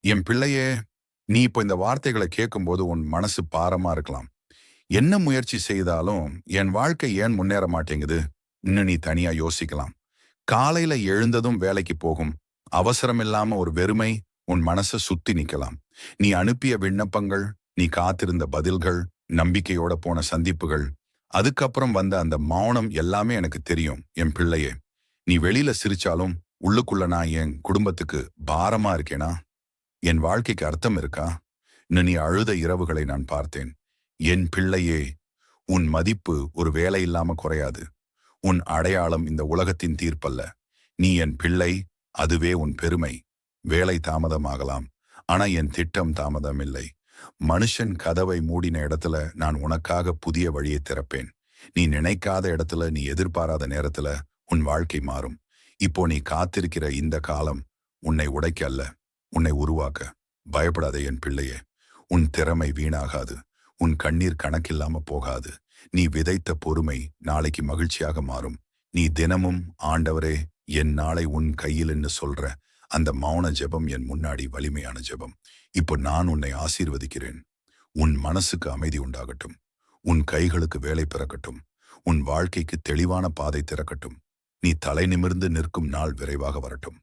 என் பிள்ளையே, நீ இப்போ இந்த வார்த்தைகளை கேட்கும்போது உன் மனசு பாரமா இருக்கலாம். என்ன முயற்சி செய்தாலும் என் வாழ்க்கை ஏன் முன்னேற மாட்டேங்குது? இன்னும் நீ தனியா யோசிக்கலாம். காலையில எழுந்ததும் வேலைக்கு போகும் அவசரம் இல்லாம ஒரு வெறுமை உன் மனசை சுத்தி நிக்கலாம். நீ அனுப்பிய விண்ணப்பங்கள், நீ காத்திருந்த பதில்கள், நம்பிக்கையோட போன சந்திப்புகள், அதுக்கப்புறம் வந்த அந்த மௌனம் எல்லாமே எனக்கு தெரியும் என் பிள்ளையே. நீ வெளியில சிரிச்சாலும் உள்ளுக்குள்ள நான் என் குடும்பத்துக்கு பாரமா இருக்கேனா? என் வாழ்க்கைக்கு அர்த்தம் இருக்கா? இன்னும் நீ அழுத இரவுகளை நான் பார்த்தேன். என் பிள்ளையே, உன் மதிப்பு ஒரு வேலை இல்லாம குறையாது. உன் அடையாளம் இந்த உலகத்தின் தீர்ப்பல்ல. நீ என் பிள்ளை, அதுவே உன் பெருமை. வேலை தாமதமாகலாம், ஆனா என் திட்டம் தாமதம் இல்லை. மனுஷன் கதவை மூடின இடத்துல நான் உனக்காக புதிய வழியை திறப்பேன். நீ நினைக்காத இடத்துல, நீ எதிர்பாராத நேரத்துல உன் வாழ்க்கை மாறும். இப்போ நீ காத்திருக்கிற இந்த காலம் உன்னை உடைக்க அல்ல, உன்னை உருவாக்க. பயப்படாதே என் பிள்ளையே. உன் திறமை வீணாகாது. உன் கண்ணீர் கணக்கில்லாம போகாது. நீ விதைத்த பொறுமை நாளைக்கு மகிழ்ச்சியாக மாறும். நீ தினமும் ஆண்டவரே என் நாளை உன் கையில்னு சொல்ற அந்த மௌன ஜெபம் என் முன்னாடி வலிமையான ஜெபம். இப்போ நான் உன்னை ஆசீர்வதிக்கிறேன். உன் மனசுக்கு அமைதி உண்டாகட்டும். உன் கைகளுக்கு வேலை பிறக்கட்டும். உன் வாழ்க்கைக்கு தெளிவான பாதை திறக்கட்டும். நீ தலை நிமிர்ந்து நிற்கும் நாள் விரைவாக வரட்டும்.